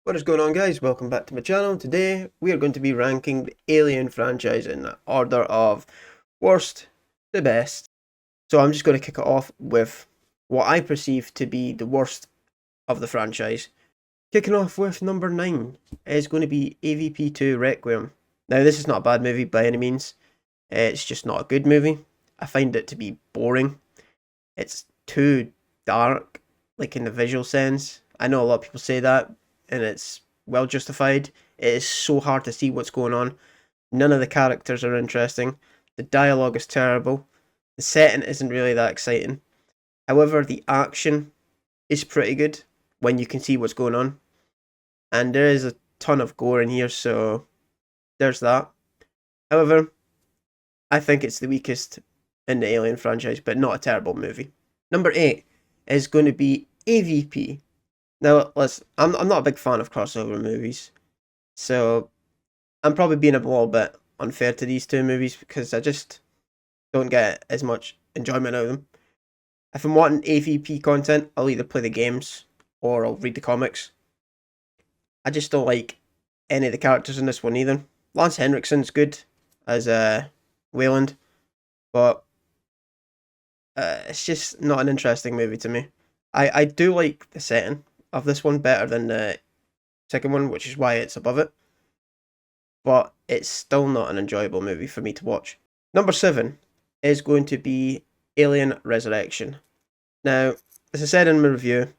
What is going on, guys? Welcome back to my channel. Today we are going to be ranking the Alien franchise in order of worst to best. So I'm just going to kick it off with what I perceive to be the worst of the franchise. Kicking off with number 9 is going to be AVP2 Requiem. Now, this is not a bad movie by any means. It's just not a good movie. I find it to be boring. It's too dark, like in the visual sense. I know a lot of people say that, and it's well justified. It is so hard to see what's going on. None of the characters are interesting. The dialogue is terrible. The setting isn't really that exciting. However, the action is pretty good when you can see what's going on. And there is a ton of gore in here, so there's that. However, I think it's the weakest in the Alien franchise, but not a terrible movie. Number 8 is going to be AVP. Now, listen, I'm not a big fan of crossover movies, so I'm probably being a little bit unfair to these two movies because I just don't get as much enjoyment out of them. If I'm wanting AVP content, I'll either play the games or I'll read the comics. I just don't like any of the characters in this one either. Lance Henriksen's good as Wayland, but it's just not an interesting movie to me. I do like the setting of this one better than the second one, which is why it's above it. But it's still not an enjoyable movie for me to watch. Number 7 is going to be Alien Resurrection. Now, as I said in my review,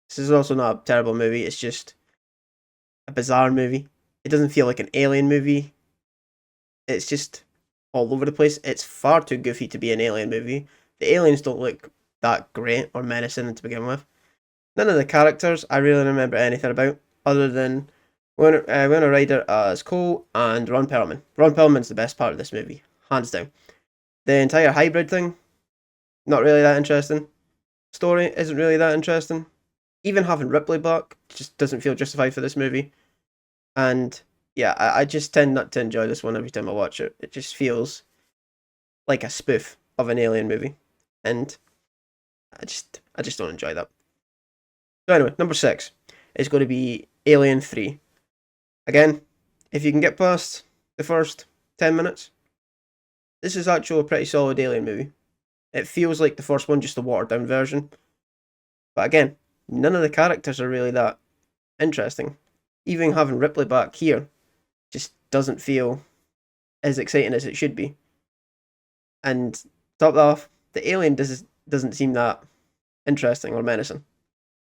this is also not a terrible movie, it's just a bizarre movie. It doesn't feel like an Alien movie. It's just all over the place. It's far too goofy to be an Alien movie. The aliens don't look that great or menacing to begin with. None of the characters I really remember anything about, other than Winona Ryder as Cole and Ron Perlman. Ron Perlman's the best part of this movie, hands down. The entire hybrid thing, not really that interesting. Story isn't really that interesting. Even having Ripley back just doesn't feel justified for this movie. And yeah, I just tend not to enjoy this one every time I watch it. It just feels like a spoof of an alien movie. And I just don't enjoy that. So anyway, number 6 is going to be Alien 3. Again, if you can get past the first 10 minutes, this is actually a pretty solid Alien movie. It feels like the first one, just a watered down version. But again, none of the characters are really that interesting. Even having Ripley back here just doesn't feel as exciting as it should be. And top that off, the alien doesn't seem that interesting or menacing.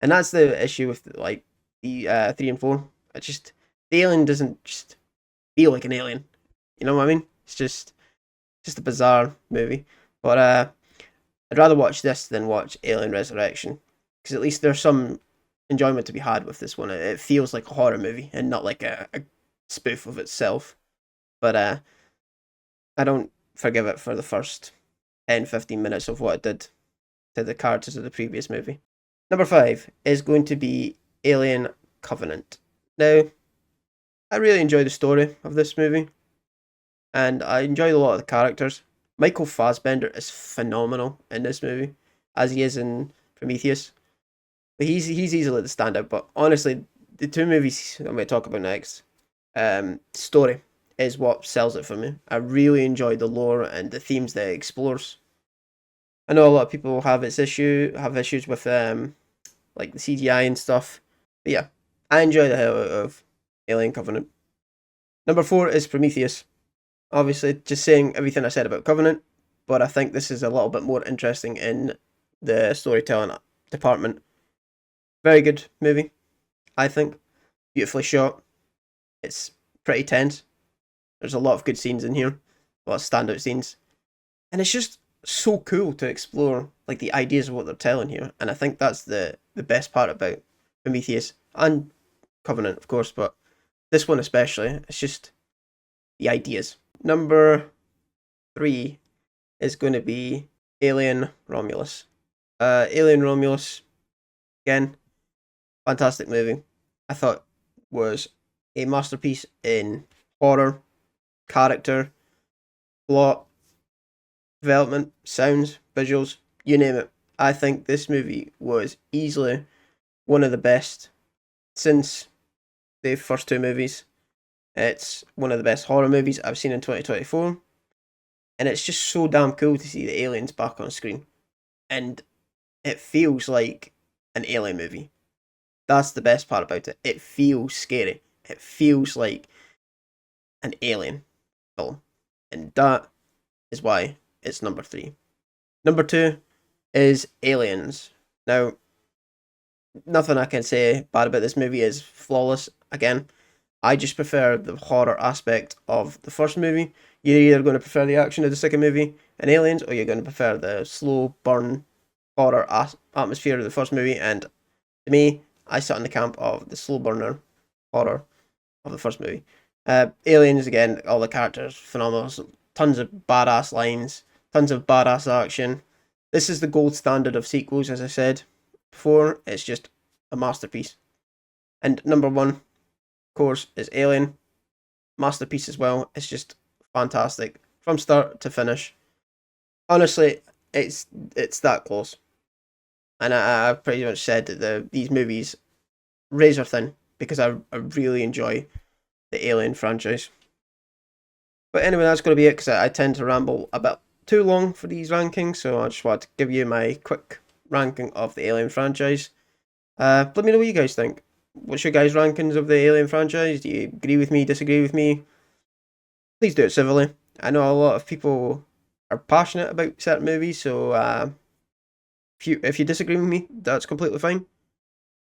And that's the issue with like the 3 and 4. It's just the alien doesn't just feel like an alien. You know what I mean? It's just a bizarre movie. But I'd rather watch this than watch Alien Resurrection because at least there's some enjoyment to be had with this one. It feels like a horror movie and not like a spoof of itself. But I don't forgive it for the first 10-15 minutes of what it did to the characters of the previous movie. Number 5 is going to be Alien Covenant. Now, I really enjoy the story of this movie, and I enjoyed a lot of the characters. Michael Fassbender is phenomenal in this movie, as he is in Prometheus. But he's easily the standout. But honestly, the two movies I'm going to talk about next, story is what sells it for me. I really enjoy the lore and the themes that it explores. I know a lot of people have issues with like the CGI and stuff. But yeah, I enjoy the hell out of Alien Covenant. Number 4 is Prometheus. Obviously, just saying everything I said about Covenant, but I think this is a little bit more interesting in the storytelling department. Very good movie, I think. Beautifully shot. It's pretty tense. There's a lot of good scenes in here, a lot of standout scenes, and it's just so cool to explore like the ideas of what they're telling here. And I think that's the best part about Prometheus and Covenant, of course, but this one especially. It's just the ideas. Number 3 is going to be Alien Romulus. Alien Romulus, again, fantastic movie. I thought was a masterpiece in horror, character, plot, development, sounds, visuals, you name it. I think this movie was easily one of the best since the first two movies. It's one of the best horror movies I've seen in 2024. And it's just so damn cool to see the aliens back on screen. And it feels like an alien movie. That's the best part about it. It feels scary. It feels like an alien film. And that is why it's number 3. Number 2 is Aliens. Now, nothing I can say bad about this movie is flawless. Again, I just prefer the horror aspect of the first movie. You're either going to prefer the action of the second movie and Aliens, or you're going to prefer the slow burn horror atmosphere of the first movie. And to me, I sit in the camp of the slow burner horror of the first movie. Aliens, again, all the characters, phenomenal. Tons of badass lines, tons of badass action. This is the gold standard of sequels, as I said before. It's just a masterpiece. And number 1, of course, is Alien. Masterpiece as well. It's just fantastic from start to finish. Honestly, it's that close. And I've pretty much said that these movies razor thin because I really enjoy the Alien franchise. But anyway, that's going to be it because I tend to ramble a bit too long for these rankings, so I just wanted to give you my quick ranking of the Alien franchise. Let me know what you guys think. What's your guys' rankings of the Alien franchise? Do you agree with me, disagree with me? Please do it civilly. I know a lot of people are passionate about certain movies, so if you disagree with me, that's completely fine.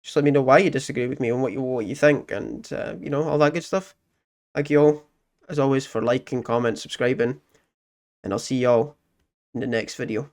Just let me know why you disagree with me and what you think, and all that good stuff. Thank you all, as always, for liking, comment, subscribing, and I'll see y'all in the next video.